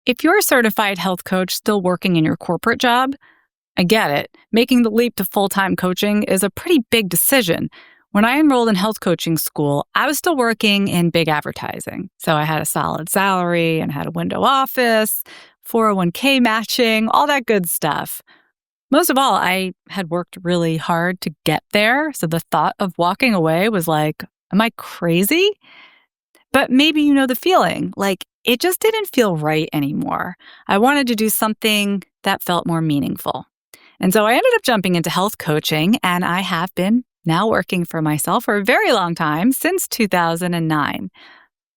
If you're a certified health coach still working in your corporate job, I get it. Making the leap to full-time coaching is a pretty big decision. When I enrolled in health coaching school, I was still working in big advertising. So I had a solid salary and had a window office, 401k matching, all that good stuff. Most of all, I had worked really hard to get there. So the thought of walking away was like, am I crazy? But maybe you know the feeling, like it just didn't feel right anymore. I wanted to do something that felt more meaningful. And so I ended up jumping into health coaching, and I have been now working for myself for a very long time, since 2009.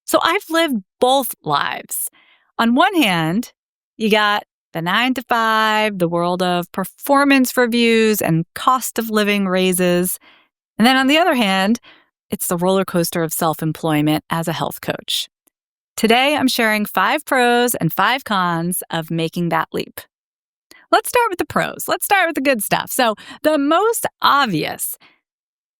So I've lived both lives. On one hand, you got the 9-to-5, the world of performance reviews and cost of living raises. And then on the other hand, it's the roller coaster of self-employment as a health coach. Today, I'm sharing 5 pros and 5 cons of making that leap. Let's start with the pros. Let's start with the good stuff. So the most obvious,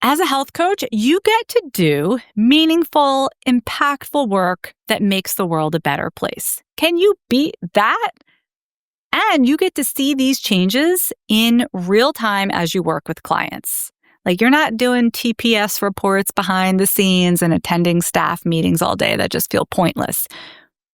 as a health coach, you get to do meaningful, impactful work that makes the world a better place. Can you beat that? And you get to see these changes in real time as you work with clients. Like you're not doing TPS reports behind the scenes and attending staff meetings all day that just feel pointless.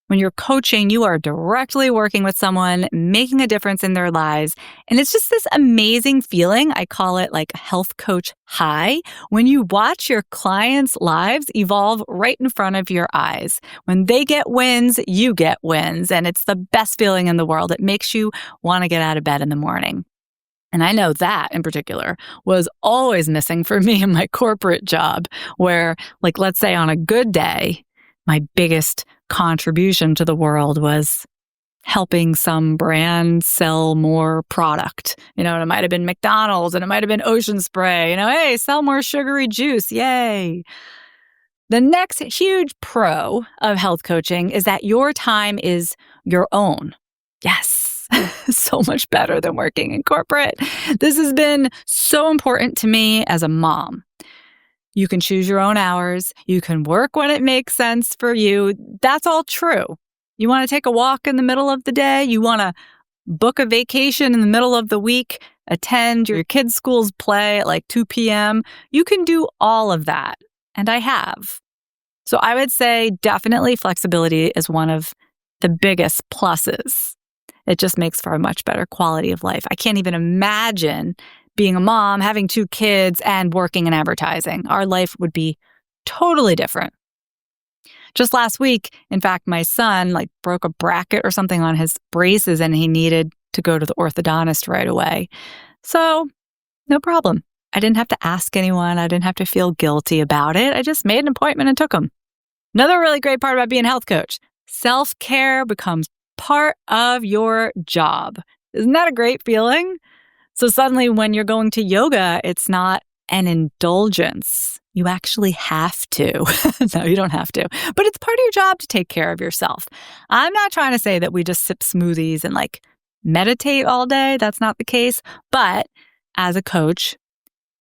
When you're coaching, you are directly working with someone, making a difference in their lives. And it's just this amazing feeling. I call it like a health coach high. When you watch your clients' lives evolve right in front of your eyes. When they get wins, you get wins. And it's the best feeling in the world. It makes you want to get out of bed in the morning. And I know that in particular was always missing for me in my corporate job, where, like, let's say on a good day, my biggest contribution to the world was helping some brand sell more product. And it might have been McDonald's and it might have been Ocean Spray. Hey, sell more sugary juice. Yay. The next huge pro of health coaching is that your time is your own. Yes, so much better than working in corporate. This has been so important to me as a mom. You can choose your own hours. You can work when it makes sense for you. That's all true. You want to take a walk in the middle of the day? You want to book a vacation in the middle of the week? Attend your kids' school's play at like 2 p.m.? You can do all of that. And I have. So I would say definitely flexibility is one of the biggest pluses. It just makes for a much better quality of life. I can't even imagine being a mom, having 2 kids, and working in advertising. Our life would be totally different. Just last week, in fact, my son broke a bracket or something on his braces and he needed to go to the orthodontist right away. So, no problem. I didn't have to ask anyone. I didn't have to feel guilty about it. I just made an appointment and took him. Another really great part about being a health coach, self-care becomes part of your job. Isn't that a great feeling? So suddenly when you're going to yoga, it's not an indulgence. You actually have to. No, you don't have to. But it's part of your job to take care of yourself. I'm not trying to say that we just sip smoothies and meditate all day. That's not the case. But as a coach,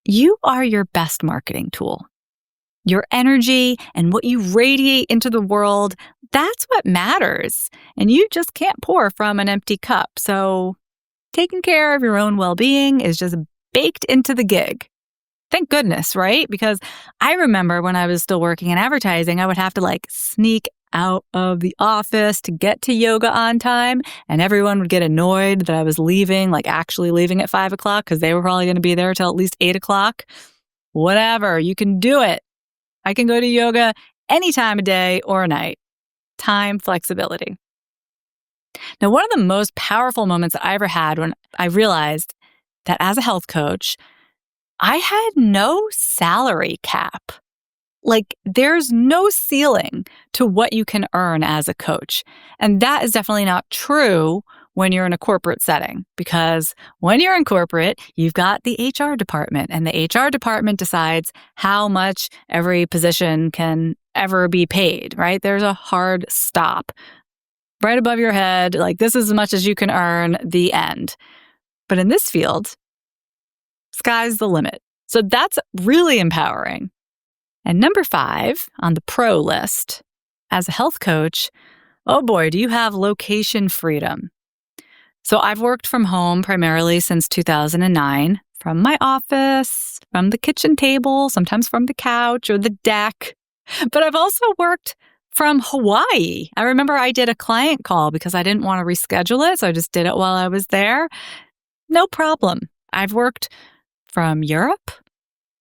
you are your best marketing tool. Your energy and what you radiate into the world, that's what matters. And you just can't pour from an empty cup. So taking care of your own well-being is just baked into the gig. Thank goodness, right? Because I remember when I was still working in advertising, I would have to sneak out of the office to get to yoga on time. And everyone would get annoyed that I was leaving, actually leaving at 5 o'clock because they were probably going to be there till at least 8 o'clock. Whatever, you can do it. I can go to yoga any time of day or night. Time flexibility. Now, one of the most powerful moments that I ever had when I realized that as a health coach, I had no salary cap. There's no ceiling to what you can earn as a coach. And that is definitely not true when you're in a corporate setting, because when you're in corporate, you've got the HR department, and the HR department decides how much every position can ever be paid, right? There's a hard stop right above your head, this is as much as you can earn, the end. But in this field, sky's the limit. So that's really empowering. And number 5 on the pro list, as a health coach, Oh boy, do you have location freedom. So I've worked from home primarily since 2009, from my office, from the kitchen table, sometimes from the couch or the deck. But I've also worked from Hawaii. I remember I did a client call because I didn't want to reschedule it, so I just did it while I was there. No problem. I've worked from Europe,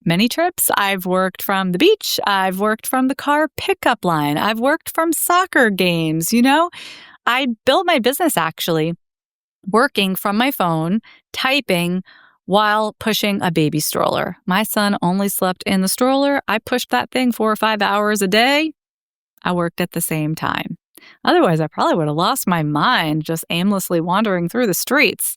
many trips. I've worked from the beach. I've worked from the car pickup line. I've worked from soccer games. I built my business actually working from my phone, typing while pushing a baby stroller. My son only slept in the stroller. I pushed that thing 4 or 5 hours a day. I worked at the same time. Otherwise, I probably would have lost my mind just aimlessly wandering through the streets.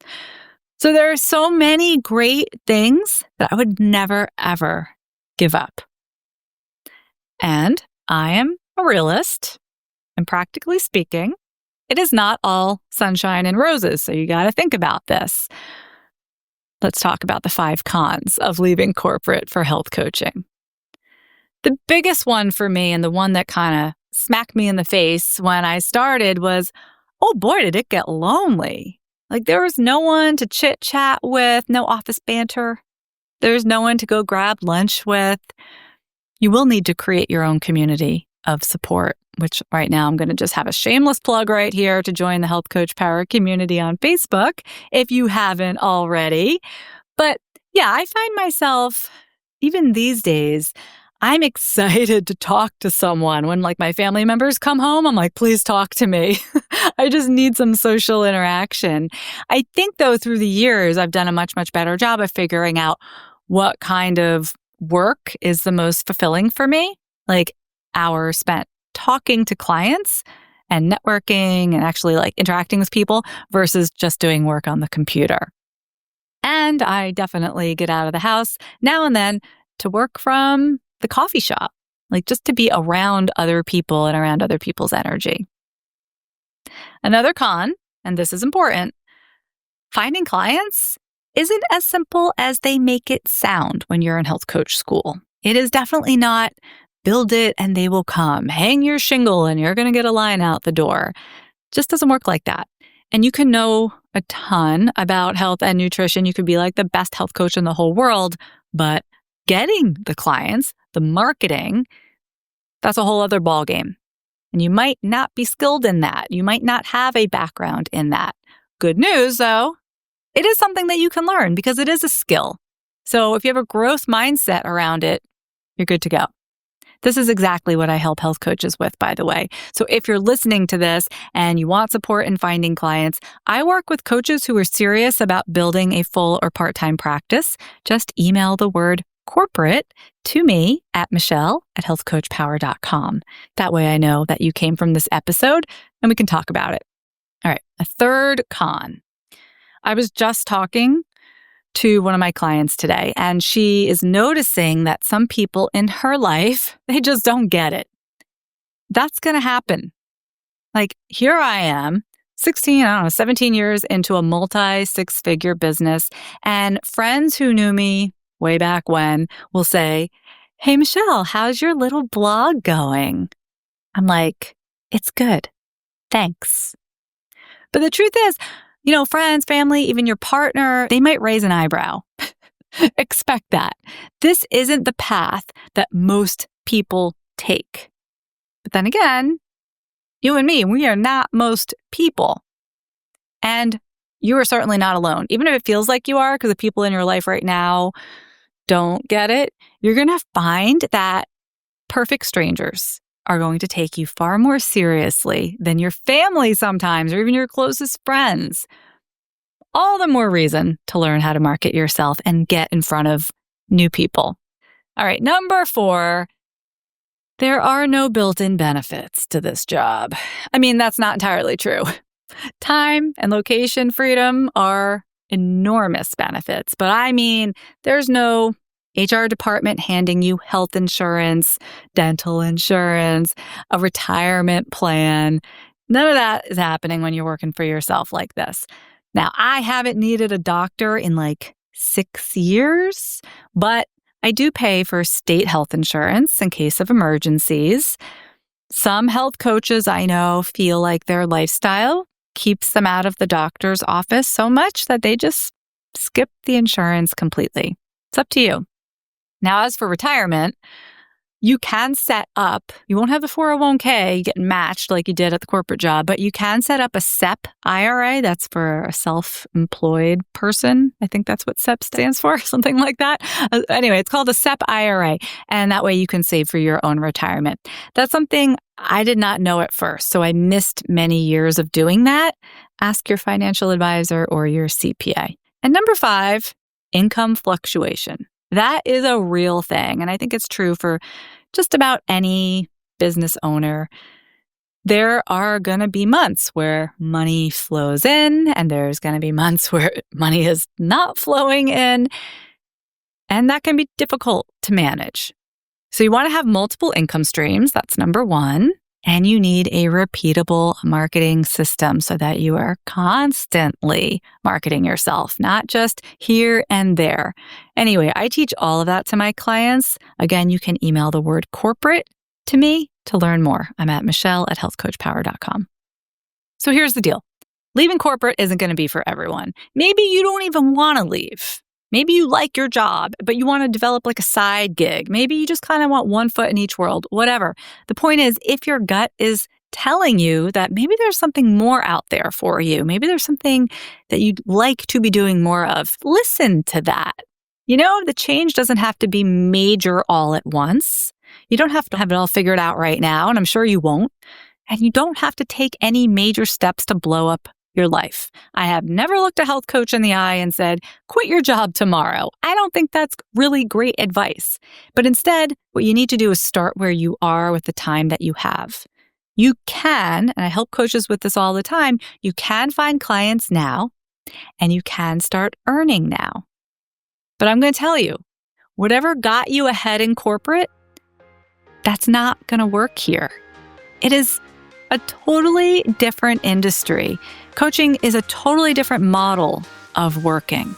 So there are so many great things that I would never, ever give up. And I am a realist, and practically speaking, it is not all sunshine and roses, so you got to think about this. Let's talk about the 5 cons of leaving corporate for health coaching. The biggest one for me, and the one that kind of smacked me in the face when I started, was, oh boy, did it get lonely. Like there was no one to chit chat with, no office banter. There's no one to go grab lunch with. You will need to create your own community of support, which right now I'm going to just have a shameless plug right here to join the Health Coach Power community on Facebook if you haven't already. But yeah, I find myself, even these days, I'm excited to talk to someone. When my family members come home, I'm like, please talk to me. I just need some social interaction. I think though, through the years, I've done a much, much better job of figuring out what kind of work is the most fulfilling for me. Like hours spent talking to clients and networking and actually interacting with people versus just doing work on the computer. And I definitely get out of the house now and then to work from the coffee shop, just to be around other people and around other people's energy. Another con, and this is important, finding clients isn't as simple as they make it sound when you're in health coach school. It is definitely not build it and they will come. Hang your shingle and you're going to get a line out the door. Just doesn't work like that. And you can know a ton about health and nutrition. You could be the best health coach in the whole world, but getting the clients, the marketing, that's a whole other ballgame. And you might not be skilled in that. You might not have a background in that. Good news, though, it is something that you can learn because it is a skill. So if you have a growth mindset around it, you're good to go. This is exactly what I help health coaches with, by the way. So if you're listening to this and you want support in finding clients, I work with coaches who are serious about building a full or part-time practice. Just email the word corporate to me at michelle@healthcoachpower.com. That way I know that you came from this episode and we can talk about it. All right, a third con. I was just talking to one of my clients today, and she is noticing that some people in her life, they just don't get it. That's going to happen. Here I am, 17 years into a multi-6-figure business, and friends who knew me way back when will say, hey, Michelle, how's your little blog going? I'm like, it's good. Thanks. But the truth is, friends, family, even your partner, they might raise an eyebrow. Expect that. This isn't the path that most people take. But then again, you and me, we are not most people. And you are certainly not alone. Even if it feels like you are, because the people in your life right now don't get it, you're going to find that perfect strangers are going to take you far more seriously than your family sometimes, or even your closest friends. All the more reason to learn how to market yourself and get in front of new people. All right, number 4, there are no built-in benefits to this job. I mean, that's not entirely true. Time and location freedom are enormous benefits, but I mean, there's no HR department handing you health insurance, dental insurance, a retirement plan. None of that is happening when you're working for yourself like this. Now, I haven't needed a doctor in 6 years, but I do pay for state health insurance in case of emergencies. Some health coaches I know feel like their lifestyle keeps them out of the doctor's office so much that they just skip the insurance completely. It's up to you. Now, as for retirement, you can set up, you won't have the 401k getting matched like you did at the corporate job, but you can set up a SEP IRA. That's for a self-employed person. I think that's what SEP stands for, something like that. Anyway, it's called a SEP IRA, and that way you can save for your own retirement. That's something I did not know at first, so I missed many years of doing that. Ask your financial advisor or your CPA. And number 5, income fluctuation. That is a real thing, and I think it's true for just about any business owner. There are going to be months where money flows in, and there's going to be months where money is not flowing in, and that can be difficult to manage. So you want to have multiple income streams. That's number 1. And you need a repeatable marketing system so that you are constantly marketing yourself, not just here and there. Anyway, I teach all of that to my clients. Again, you can email the word corporate to me to learn more. I'm at michelle@healthcoachpower.com. So here's the deal. Leaving corporate isn't going to be for everyone. Maybe you don't even want to leave. Maybe you like your job, but you want to develop like a side gig. Maybe you just kind of want one foot in each world, whatever. The point is, if your gut is telling you that maybe there's something more out there for you, maybe there's something that you'd like to be doing more of, listen to that. You know, the change doesn't have to be major all at once. You don't have to have it all figured out right now, and I'm sure you won't. And you don't have to take any major steps to blow up your life. I have never looked a health coach in the eye and said, quit your job tomorrow. I don't think that's really great advice. But instead, what you need to do is start where you are with the time that you have. You can, and I help coaches with this all the time, you can find clients now, and you can start earning now. But I'm going to tell you, whatever got you ahead in corporate, that's not going to work here. It is a totally different industry. Coaching is a totally different model of working.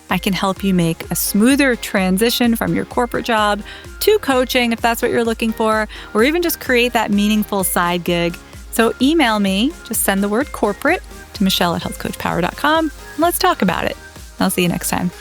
I can help you make a smoother transition from your corporate job to coaching if that's what you're looking for, or even just create that meaningful side gig. So email me, just send the word corporate to michelle@healthcoachpower.com. Let's talk about it. I'll see you next time.